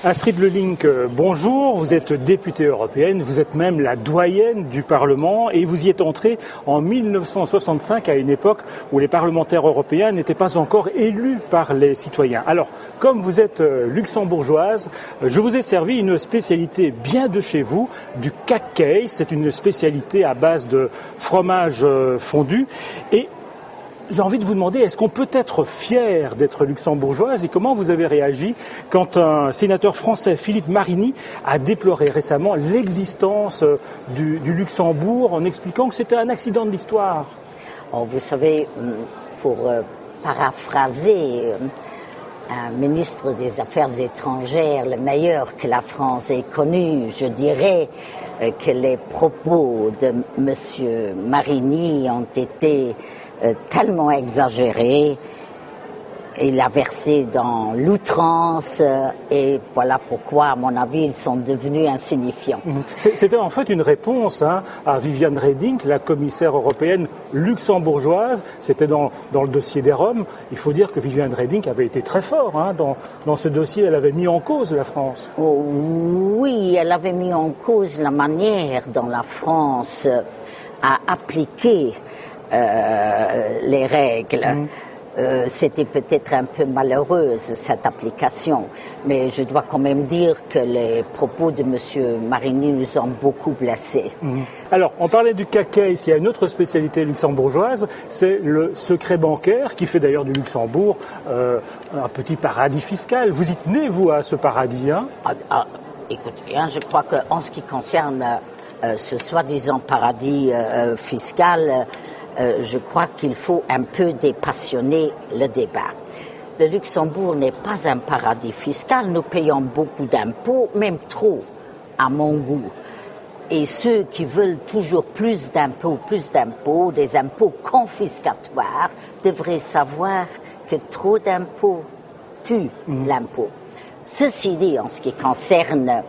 Astrid Lelink, bonjour. Vous êtes députée européenne, vous êtes même la doyenne du Parlement et vous y êtes entrée en 1965 à une époque où les parlementaires européens n'étaient pas encore élus par les citoyens. Alors, comme vous êtes luxembourgeoise, je vous ai servi une spécialité bien de chez vous, du Kakeis. C'est une spécialité à base de fromage fondu et j'ai envie de vous demander, est-ce qu'on peut être fier d'être luxembourgeoise et comment vous avez réagi quand un sénateur français, Philippe Marigny, a déploré récemment l'existence du Luxembourg en expliquant que c'était un accident de l'histoire? Vous savez, pour paraphraser un ministre des Affaires étrangères, le meilleur que la France ait connu, je dirais que les propos de M. Marigny ont été tellement exagéré, il a versé dans l'outrance et voilà pourquoi, à mon avis, ils sont devenus insignifiants. C'était en fait une réponse à Viviane Reding, la commissaire européenne luxembourgeoise. C'était dans le dossier des Roms. Il faut dire que Viviane Reding avait été très fort dans ce dossier. Elle avait mis en cause la France. Oh, oui, elle avait mis en cause la manière dont la France a appliqué les règles. C'était peut-être un peu malheureuse cette application, mais je dois quand même dire que les propos de M. Marigny nous ont beaucoup blessés. Alors, on parlait du Kakeis, il y a une autre spécialité luxembourgeoise, c'est le secret bancaire, qui fait d'ailleurs du Luxembourg un petit paradis fiscal. Vous y tenez, vous, à ce paradis, Écoutez, je crois qu'en ce qui concerne ce soi-disant paradis fiscal, je crois qu'il faut un peu dépassionner le débat. Le Luxembourg n'est pas un paradis fiscal, nous payons beaucoup d'impôts, même trop, à mon goût. Et ceux qui veulent toujours plus d'impôts, des impôts confiscatoires, devraient savoir que trop d'impôts tue l'impôt. Ceci dit, en ce qui concerne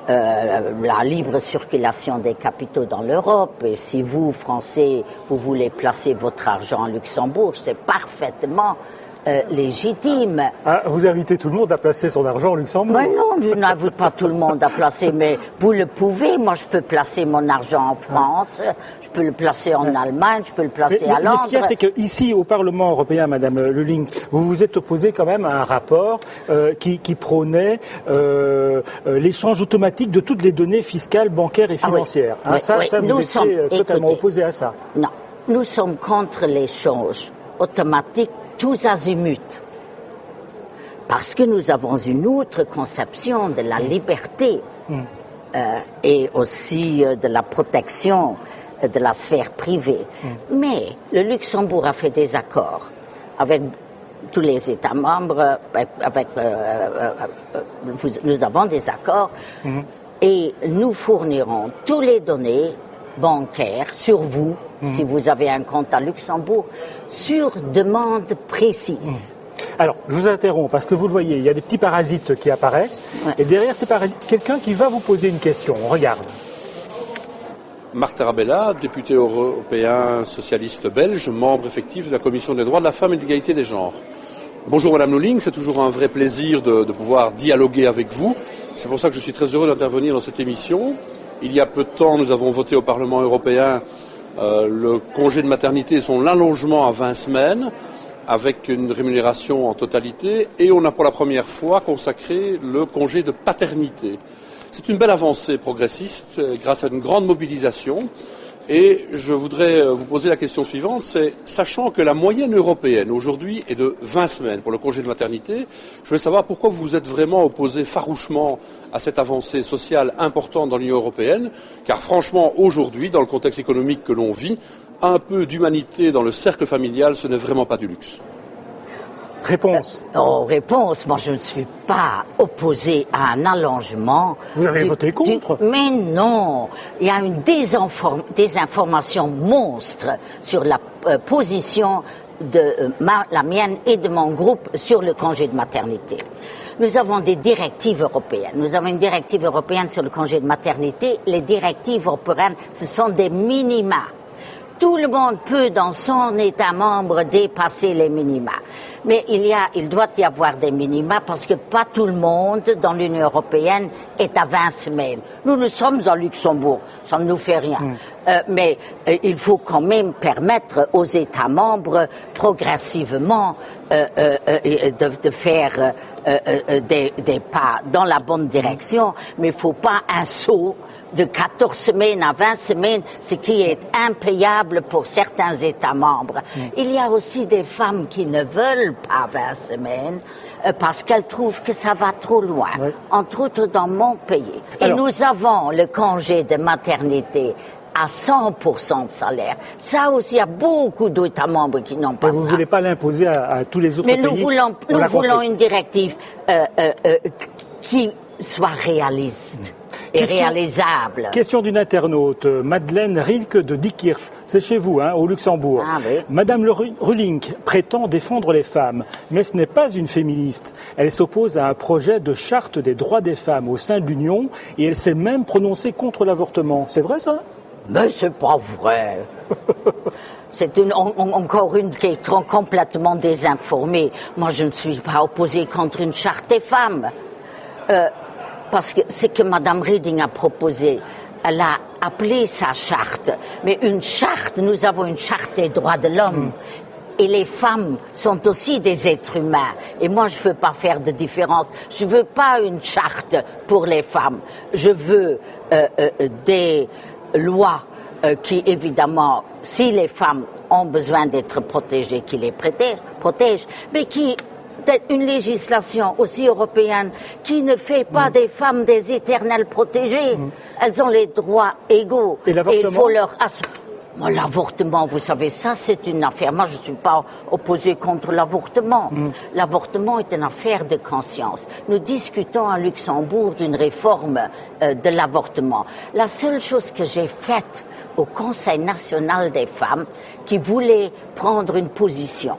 la libre circulation des capitaux dans l'Europe, et si vous, Français, vous voulez placer votre argent en Luxembourg, c'est parfaitement légitime. Vous invitez tout le monde à placer son argent au Luxembourg? Ben non, je n'invite pas tout le monde à placer, mais vous le pouvez. Moi, je peux placer mon argent en France, je peux le placer en Allemagne, je peux le placer à Londres. Mais ce qu'il y a, c'est qu'ici, au Parlement européen, Madame Lelink, vous vous êtes opposé quand même à un rapport qui prônait l'échange automatique de toutes les données fiscales, bancaires et financières. Oui, Ça, vous étiez totalement opposé à ça. Non, nous sommes contre l'échange automatique tous azimuts, parce que nous avons une autre conception de la liberté et aussi de la protection de la sphère privée. Mais le Luxembourg a fait des accords avec tous les États membres, nous avons des accords et nous fournirons toutes les données bancaires sur vous, si vous avez un compte à Luxembourg, sur demande précise. Alors, je vous interromps parce que vous le voyez, il y a des petits parasites qui apparaissent et derrière ces parasites, quelqu'un qui va vous poser une question. On regarde. Marc Tarabella, député européen socialiste belge, membre effectif de la Commission des droits de la femme et de l'égalité des genres. Bonjour Madame Lelink, c'est toujours un vrai plaisir de pouvoir dialoguer avec vous. C'est pour ça que je suis très heureux d'intervenir dans cette émission. Il y a peu de temps, nous avons voté au Parlement européen le congé de maternité et son allongement à 20 semaines avec une rémunération en totalité et on a pour la première fois consacré le congé de paternité. C'est une belle avancée progressiste grâce à une grande mobilisation et je voudrais vous poser la question suivante, c'est sachant que la moyenne européenne aujourd'hui est de 20 semaines pour le congé de maternité, je voulais savoir pourquoi vous vous êtes vraiment opposé farouchement à cette avancée sociale importante dans l'Union européenne, car franchement aujourd'hui, dans le contexte économique que l'on vit, un peu d'humanité dans le cercle familial, ce n'est vraiment pas du luxe. Réponse. Réponse, moi je ne suis pas opposé à un allongement. Vous avez voté contre? Mais non, il y a une désinformation monstre sur la position de la mienne et de mon groupe sur le congé de maternité. Nous avons des directives européennes. Nous avons une directive européenne sur le congé de maternité. Les directives européennes, ce sont des minima. Tout le monde peut, dans son État membre, dépasser les minima. Mais il doit y avoir des minima parce que pas tout le monde dans l'Union européenne est à 20 semaines. Nous sommes en Luxembourg, ça ne nous fait rien. Mais il faut quand même permettre aux États membres progressivement de faire des pas dans la bonne direction, mais il ne faut pas un saut de 14 semaines à 20 semaines, ce qui est impayable pour certains États membres. Il y a aussi des femmes qui ne veulent pas 20 semaines parce qu'elles trouvent que ça va trop loin, entre autres dans mon pays. Et nous avons le congé de maternité à 100% de salaire. Ça aussi, il y a beaucoup d'États membres qui n'ont pas ça. Vous ne voulez pas l'imposer à tous les autres pays. Mais nous voulons une directive qui soit réaliste. Et réalisable. Question d'une internaute, Madeleine Rilke de Diekirch. C'est chez vous, au Luxembourg. Ah, oui. Madame Rulink prétend défendre les femmes, mais ce n'est pas une féministe. Elle s'oppose à un projet de charte des droits des femmes au sein de l'Union et elle s'est même prononcée contre l'avortement. C'est vrai ça? Mais c'est pas vrai. C'est encore une qui est complètement désinformée. Moi, je ne suis pas opposée contre une charte des femmes. Parce que ce que Mme Reding a proposé, elle a appelé sa charte. Mais une charte, nous avons une charte des droits de l'homme. Et les femmes sont aussi des êtres humains. Et moi, je ne veux pas faire de différence. Je ne veux pas une charte pour les femmes. Je veux des lois qui, évidemment, si les femmes ont besoin d'être protégées, qui les protègent, mais qui... une législation aussi européenne qui ne fait pas des femmes des éternelles protégées. Elles ont les droits égaux. Et il faut leur l'avortement, vous savez, ça c'est une affaire. Moi, je ne suis pas opposée contre l'avortement. L'avortement est une affaire de conscience. Nous discutons à Luxembourg d'une réforme de l'avortement. La seule chose que j'ai faite au Conseil national des femmes qui voulait prendre une position.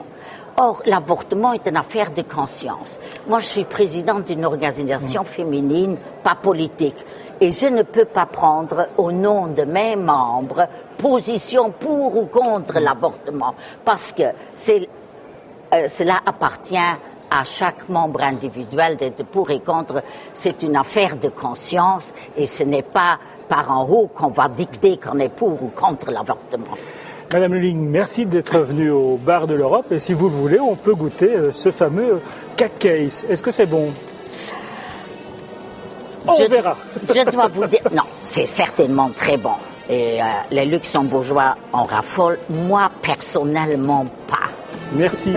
Or, l'avortement est une affaire de conscience. Moi, je suis présidente d'une organisation féminine, pas politique. Et je ne peux pas prendre, au nom de mes membres, position pour ou contre l'avortement. Parce que cela appartient à chaque membre individuel d'être pour et contre. C'est une affaire de conscience et ce n'est pas par en haut qu'on va dicter qu'on est pour ou contre l'avortement. Madame Lulling, merci d'être venue au bar de l'Europe et si vous le voulez, on peut goûter ce fameux cake. Est-ce que c'est bon? On verra. Je dois vous dire, non, c'est certainement très bon. Et les Luxembourgeois en raffolent, moi personnellement pas. Merci.